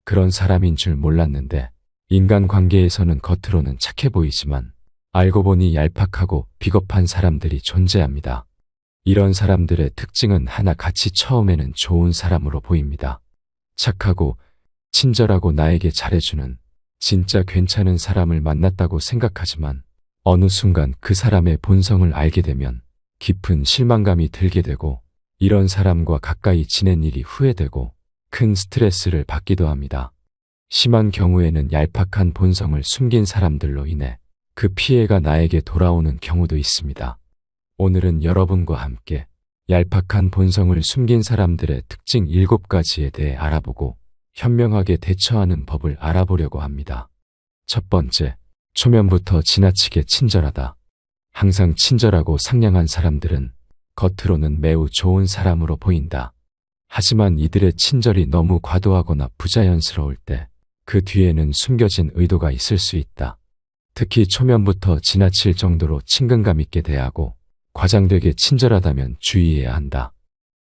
그런 사람인 줄 몰랐는데 인간관계에서는 겉으로는 착해 보이지만 알고 보니 얄팍하고 비겁한 사람들이 존재합니다. 이런 사람들의 특징은 하나같이 처음에는 좋은 사람으로 보입니다. 착하고 친절하고 나에게 잘해주는 진짜 괜찮은 사람을 만났다고 생각하지만 어느 순간 그 사람의 본성을 알게 되면 깊은 실망감이 들게 되고 이런 사람과 가까이 지낸 일이 후회되고 큰 스트레스를 받기도 합니다. 심한 경우에는 얄팍한 본성을 숨긴 사람들로 인해 그 피해가 나에게 돌아오는 경우도 있습니다. 오늘은 여러분과 함께 얄팍한 본성을 숨긴 사람들의 특징 7가지에 대해 알아보고 현명하게 대처하는 법을 알아보려고 합니다. 첫 번째, 초면부터 지나치게 친절하다. 항상 친절하고 상냥한 사람들은 겉으로는 매우 좋은 사람으로 보인다. 하지만 이들의 친절이 너무 과도하거나 부자연스러울 때 그 뒤에는 숨겨진 의도가 있을 수 있다. 특히 초면부터 지나칠 정도로 친근감 있게 대하고 과장되게 친절하다면 주의해야 한다.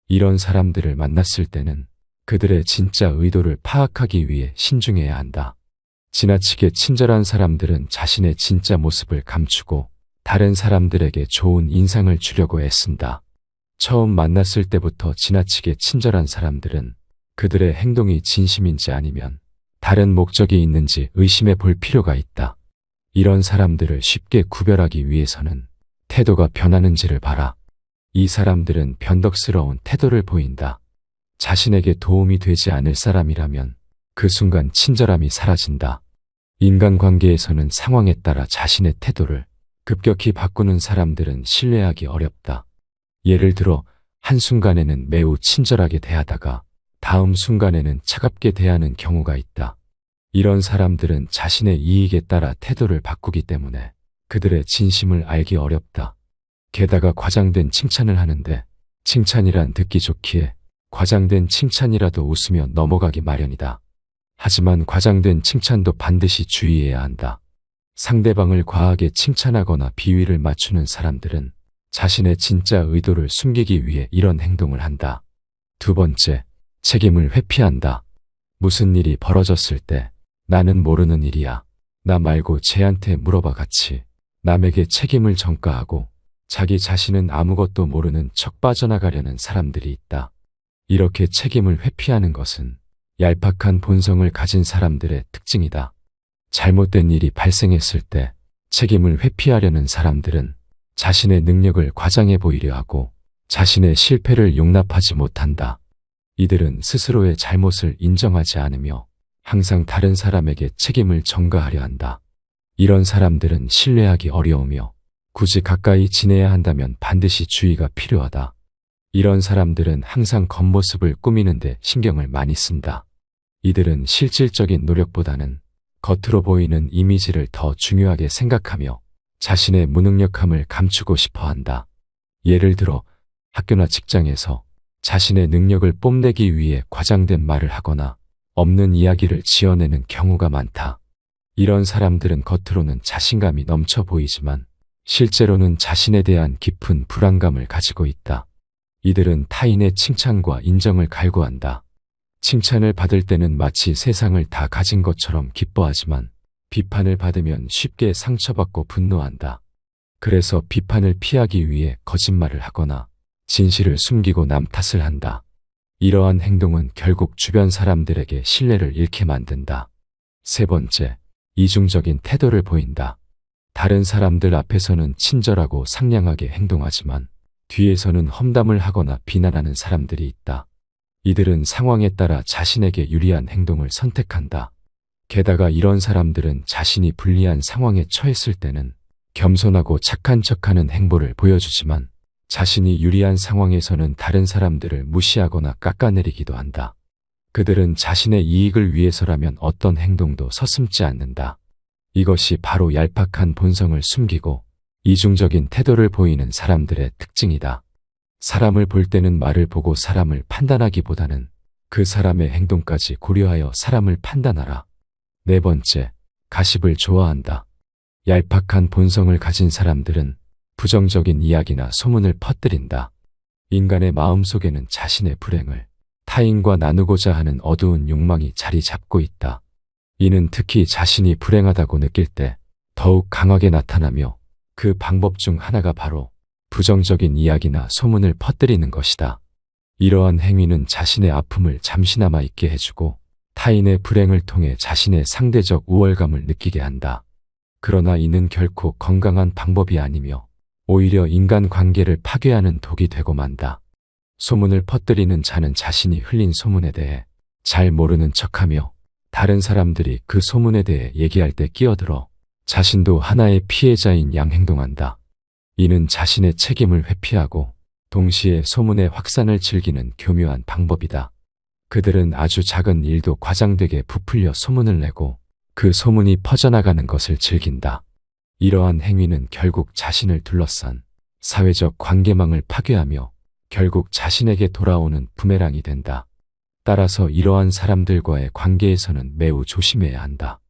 이런 사람들을 만났을 때는 그들의 진짜 의도를 파악하기 위해 신중해야 한다. 지나치게 친절한 사람들은 자신의 진짜 모습을 감추고 다른 사람들에게 좋은 인상을 주려고 애쓴다. 처음 만났을 때부터 지나치게 친절한 사람들은 그들의 행동이 진심인지 아니면 다른 목적이 있는지 의심해 볼 필요가 있다. 이런 사람들을 쉽게 구별하기 위해서는 태도가 변하는지를 봐라. 이 사람들은 변덕스러운 태도를 보인다. 자신에게 도움이 되지 않을 사람이라면 그 순간 친절함이 사라진다. 인간관계에서는 상황에 따라 자신의 태도를 급격히 바꾸는 사람들은 신뢰하기 어렵다. 예를 들어 한순간에는 매우 친절하게 대하다가 다음 순간에는 차갑게 대하는 경우가 있다. 이런 사람들은 자신의 이익에 따라 태도를 바꾸기 때문에 그들의 진심을 알기 어렵다. 게다가 과장된 칭찬을 하는데 칭찬이란 듣기 좋기에 과장된 칭찬이라도 웃으며 넘어가기 마련이다. 하지만 과장된 칭찬도 반드시 주의해야 한다. 상대방을 과하게 칭찬하거나 비위를 맞추는 사람들은 자신의 진짜 의도를 숨기기 위해 이런 행동을 한다. 두 번째, 책임을 회피한다. 무슨 일이 벌어졌을 때 나는 모르는 일이야. 나 말고 쟤한테 물어봐 같이 남에게 책임을 전가하고 자기 자신은 아무것도 모르는 척 빠져나가려는 사람들이 있다. 이렇게 책임을 회피하는 것은 얄팍한 본성을 가진 사람들의 특징이다. 잘못된 일이 발생했을 때 책임을 회피하려는 사람들은 자신의 능력을 과장해 보이려 하고 자신의 실패를 용납하지 못한다. 이들은 스스로의 잘못을 인정하지 않으며 항상 다른 사람에게 책임을 전가하려 한다. 이런 사람들은 신뢰하기 어려우며 굳이 가까이 지내야 한다면 반드시 주의가 필요하다. 이런 사람들은 항상 겉모습을 꾸미는데 신경을 많이 쓴다. 이들은 실질적인 노력보다는 겉으로 보이는 이미지를 더 중요하게 생각하며 자신의 무능력함을 감추고 싶어 한다. 예를 들어 학교나 직장에서 자신의 능력을 뽐내기 위해 과장된 말을 하거나 없는 이야기를 지어내는 경우가 많다. 이런 사람들은 겉으로는 자신감이 넘쳐 보이지만 실제로는 자신에 대한 깊은 불안감을 가지고 있다. 이들은 타인의 칭찬과 인정을 갈구한다. 칭찬을 받을 때는 마치 세상을 다 가진 것처럼 기뻐하지만 비판을 받으면 쉽게 상처받고 분노한다. 그래서 비판을 피하기 위해 거짓말을 하거나 진실을 숨기고 남 탓을 한다. 이러한 행동은 결국 주변 사람들에게 신뢰를 잃게 만든다. 세 번째, 이중적인 태도를 보인다. 다른 사람들 앞에서는 친절하고 상냥하게 행동하지만 뒤에서는 험담을 하거나 비난하는 사람들이 있다. 이들은 상황에 따라 자신에게 유리한 행동을 선택한다. 게다가 이런 사람들은 자신이 불리한 상황에 처했을 때는 겸손하고 착한 척하는 행보를 보여주지만 자신이 유리한 상황에서는 다른 사람들을 무시하거나 깎아내리기도 한다. 그들은 자신의 이익을 위해서라면 어떤 행동도 서슴지 않는다. 이것이 바로 얄팍한 본성을 숨기고 이중적인 태도를 보이는 사람들의 특징이다. 사람을 볼 때는 말을 보고 사람을 판단하기보다는 그 사람의 행동까지 고려하여 사람을 판단하라. 네 번째, 가십을 좋아한다. 얄팍한 본성을 가진 사람들은 부정적인 이야기나 소문을 퍼뜨린다. 인간의 마음속에는 자신의 불행을 타인과 나누고자 하는 어두운 욕망이 자리 잡고 있다. 이는 특히 자신이 불행하다고 느낄 때 더욱 강하게 나타나며 그 방법 중 하나가 바로 부정적인 이야기나 소문을 퍼뜨리는 것이다. 이러한 행위는 자신의 아픔을 잠시나마 잊게 해주고 타인의 불행을 통해 자신의 상대적 우월감을 느끼게 한다. 그러나 이는 결코 건강한 방법이 아니며 오히려 인간관계를 파괴하는 독이 되고 만다. 소문을 퍼뜨리는 자는 자신이 흘린 소문에 대해 잘 모르는 척하며 다른 사람들이 그 소문에 대해 얘기할 때 끼어들어 자신도 하나의 피해자인 양 행동한다. 이는 자신의 책임을 회피하고 동시에 소문의 확산을 즐기는 교묘한 방법이다. 그들은 아주 작은 일도 과장되게 부풀려 소문을 내고 그 소문이 퍼져나가는 것을 즐긴다. 이러한 행위는 결국 자신을 둘러싼 사회적 관계망을 파괴하며 결국 자신에게 돌아오는 부메랑이 된다. 따라서 이러한 사람들과의 관계에서는 매우 조심해야 한다.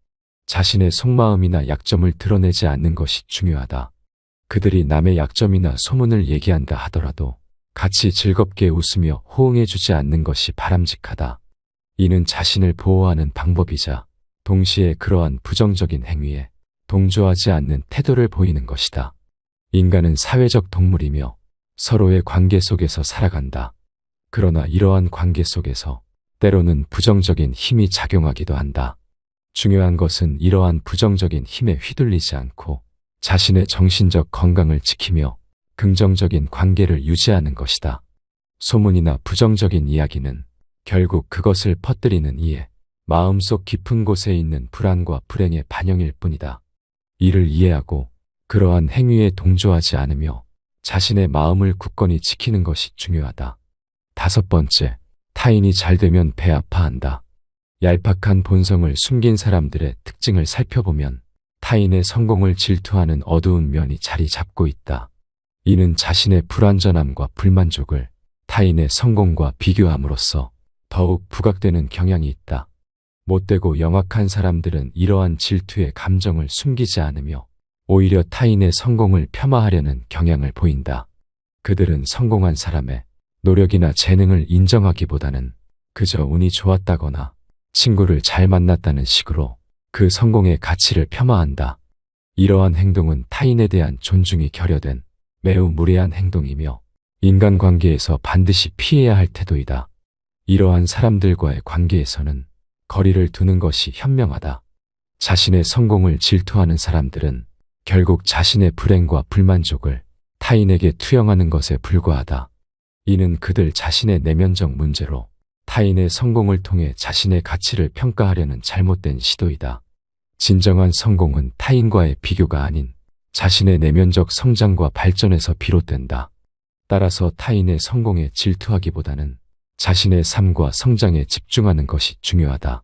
자신의 속마음이나 약점을 드러내지 않는 것이 중요하다. 그들이 남의 약점이나 소문을 얘기한다 하더라도 같이 즐겁게 웃으며 호응해주지 않는 것이 바람직하다. 이는 자신을 보호하는 방법이자 동시에 그러한 부정적인 행위에 동조하지 않는 태도를 보이는 것이다. 인간은 사회적 동물이며 서로의 관계 속에서 살아간다. 그러나 이러한 관계 속에서 때로는 부정적인 힘이 작용하기도 한다. 중요한 것은 이러한 부정적인 힘에 휘둘리지 않고 자신의 정신적 건강을 지키며 긍정적인 관계를 유지하는 것이다. 소문이나 부정적인 이야기는 결국 그것을 퍼뜨리는 이의 마음속 깊은 곳에 있는 불안과 불행의 반영일 뿐이다. 이를 이해하고 그러한 행위에 동조하지 않으며 자신의 마음을 굳건히 지키는 것이 중요하다. 5번째, 타인이 잘 되면 배 아파한다. 얄팍한 본성을 숨긴 사람들의 특징을 살펴보면 타인의 성공을 질투하는 어두운 면이 자리 잡고 있다. 이는 자신의 불완전함과 불만족을 타인의 성공과 비교함으로써 더욱 부각되는 경향이 있다. 못되고 영악한 사람들은 이러한 질투의 감정을 숨기지 않으며 오히려 타인의 성공을 폄하하려는 경향을 보인다. 그들은 성공한 사람의 노력이나 재능을 인정하기보다는 그저 운이 좋았다거나 친구를 잘 만났다는 식으로 그 성공의 가치를 폄하한다. 이러한 행동은 타인에 대한 존중이 결여된 매우 무례한 행동이며 인간관계에서 반드시 피해야 할 태도이다. 이러한 사람들과의 관계에서는 거리를 두는 것이 현명하다. 자신의 성공을 질투하는 사람들은 결국 자신의 불행과 불만족을 타인에게 투영하는 것에 불과하다. 이는 그들 자신의 내면적 문제로 타인의 성공을 통해 자신의 가치를 평가하려는 잘못된 시도이다. 진정한 성공은 타인과의 비교가 아닌 자신의 내면적 성장과 발전에서 비롯된다. 따라서 타인의 성공에 질투하기보다는 자신의 삶과 성장에 집중하는 것이 중요하다.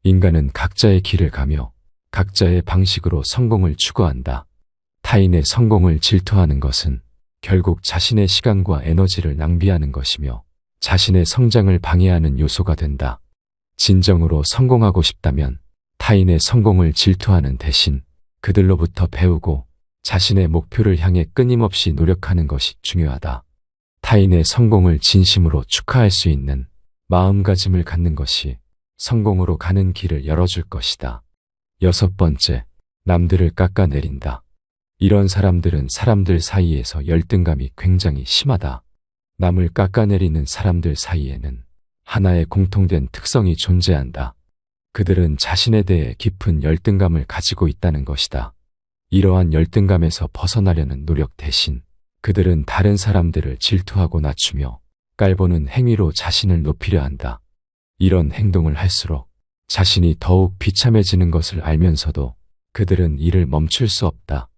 인간은 각자의 길을 가며 각자의 방식으로 성공을 추구한다. 타인의 성공을 질투하는 것은 결국 자신의 시간과 에너지를 낭비하는 것이며 자신의 성장을 방해하는 요소가 된다. 진정으로 성공하고 싶다면 타인의 성공을 질투하는 대신 그들로부터 배우고 자신의 목표를 향해 끊임없이 노력하는 것이 중요하다. 타인의 성공을 진심으로 축하할 수 있는 마음가짐을 갖는 것이 성공으로 가는 길을 열어줄 것이다. 6번째, 남들을 깎아내린다. 이런 사람들은 사람들 사이에서 열등감이 굉장히 심하다. 남을 깎아내리는 사람들 사이에는 하나의 공통된 특성이 존재한다. 그들은 자신에 대해 깊은 열등감을 가지고 있다는 것이다. 이러한 열등감에서 벗어나려는 노력 대신 그들은 다른 사람들을 질투하고 낮추며 깔보는 행위로 자신을 높이려 한다. 이런 행동을 할수록 자신이 더욱 비참해지는 것을 알면서도 그들은 이를 멈출 수 없다.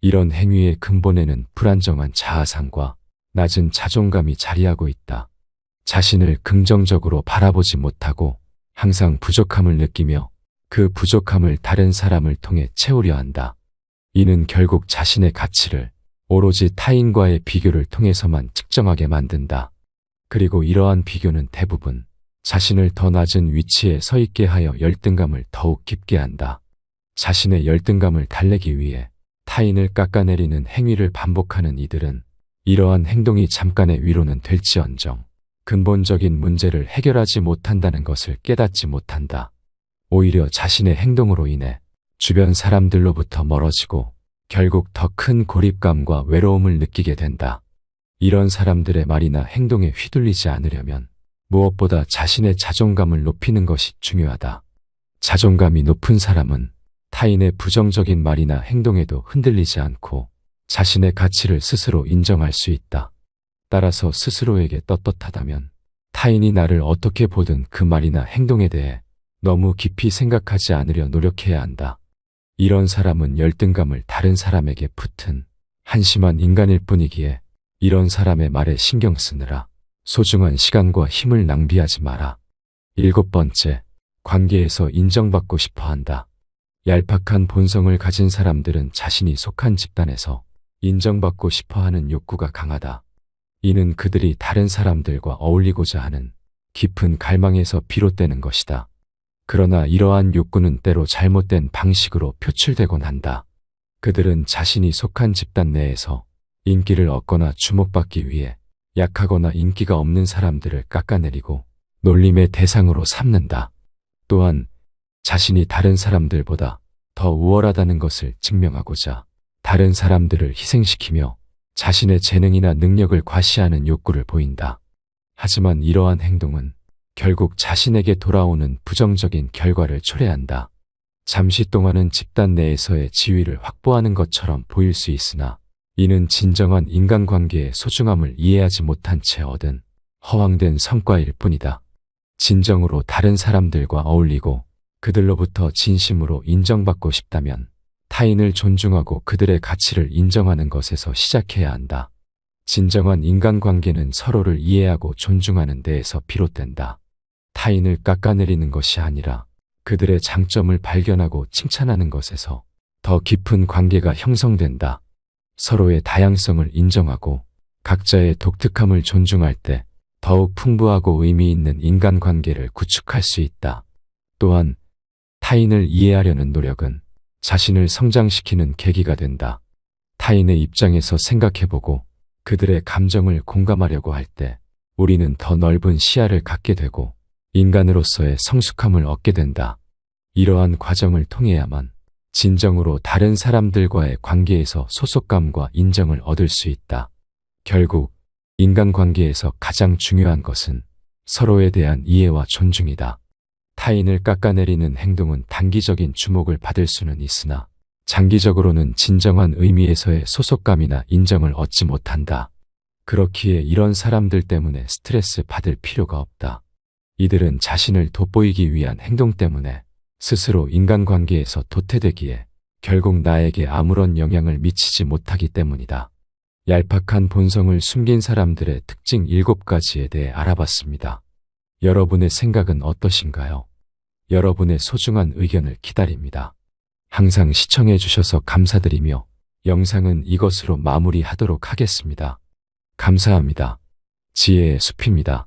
이런 행위의 근본에는 불안정한 자아상과 낮은 자존감이 자리하고 있다. 자신을 긍정적으로 바라보지 못하고 항상 부족함을 느끼며 그 부족함을 다른 사람을 통해 채우려 한다. 이는 결국 자신의 가치를 오로지 타인과의 비교를 통해서만 측정하게 만든다. 그리고 이러한 비교는 대부분 자신을 더 낮은 위치에 서 있게 하여 열등감을 더욱 깊게 한다. 자신의 열등감을 달래기 위해 타인을 깎아내리는 행위를 반복하는 이들은 이러한 행동이 잠깐의 위로는 될지언정 근본적인 문제를 해결하지 못한다는 것을 깨닫지 못한다. 오히려 자신의 행동으로 인해 주변 사람들로부터 멀어지고 결국 더 큰 고립감과 외로움을 느끼게 된다. 이런 사람들의 말이나 행동에 휘둘리지 않으려면 무엇보다 자신의 자존감을 높이는 것이 중요하다. 자존감이 높은 사람은 타인의 부정적인 말이나 행동에도 흔들리지 않고 자신의 가치를 스스로 인정할 수 있다. 따라서 스스로에게 떳떳하다면 타인이 나를 어떻게 보든 그 말이나 행동에 대해 너무 깊이 생각하지 않으려 노력해야 한다. 이런 사람은 열등감을 다른 사람에게 붙은 한심한 인간일 뿐이기에 이런 사람의 말에 신경 쓰느라 소중한 시간과 힘을 낭비하지 마라. 7번째, 관계에서 인정받고 싶어 한다. 얄팍한 본성을 가진 사람들은 자신이 속한 집단에서 인정받고 싶어 하는 욕구가 강하다. 이는 그들이 다른 사람들과 어울리고자 하는 깊은 갈망에서 비롯되는 것이다. 그러나 이러한 욕구는 때로 잘못된 방식으로 표출되곤 한다. 그들은 자신이 속한 집단 내에서 인기를 얻거나 주목받기 위해 약하거나 인기가 없는 사람들을 깎아내리고 놀림의 대상으로 삼는다. 또한 자신이 다른 사람들보다 더 우월하다는 것을 증명하고자 다른 사람들을 희생시키며 자신의 재능이나 능력을 과시하는 욕구를 보인다. 하지만 이러한 행동은 결국 자신에게 돌아오는 부정적인 결과를 초래한다. 잠시 동안은 집단 내에서의 지위를 확보하는 것처럼 보일 수 있으나 이는 진정한 인간관계의 소중함을 이해하지 못한 채 얻은 허황된 성과일 뿐이다. 진정으로 다른 사람들과 어울리고 그들로부터 진심으로 인정받고 싶다면 타인을 존중하고 그들의 가치를 인정하는 것에서 시작해야 한다. 진정한 인간관계는 서로를 이해하고 존중하는 데에서 비롯된다. 타인을 깎아내리는 것이 아니라 그들의 장점을 발견하고 칭찬하는 것에서 더 깊은 관계가 형성된다. 서로의 다양성을 인정하고 각자의 독특함을 존중할 때 더욱 풍부하고 의미 있는 인간관계를 구축할 수 있다. 또한 타인을 이해하려는 노력은 자신을 성장시키는 계기가 된다. 타인의 입장에서 생각해보고 그들의 감정을 공감하려고 할 때 우리는 더 넓은 시야를 갖게 되고 인간으로서의 성숙함을 얻게 된다. 이러한 과정을 통해야만 진정으로 다른 사람들과의 관계에서 소속감과 인정을 얻을 수 있다. 결국 인간관계에서 가장 중요한 것은 서로에 대한 이해와 존중이다. 타인을 깎아내리는 행동은 단기적인 주목을 받을 수는 있으나 장기적으로는 진정한 의미에서의 소속감이나 인정을 얻지 못한다. 그렇기에 이런 사람들 때문에 스트레스 받을 필요가 없다. 이들은 자신을 돋보이기 위한 행동 때문에 스스로 인간관계에서 도태되기에 결국 나에게 아무런 영향을 미치지 못하기 때문이다. 얄팍한 본성을 숨긴 사람들의 특징 7가지에 대해 알아봤습니다. 여러분의 생각은 어떠신가요? 여러분의 소중한 의견을 기다립니다. 항상 시청해 주셔서 감사드리며 영상은 이것으로 마무리하도록 하겠습니다. 감사합니다. 지혜의 숲입니다.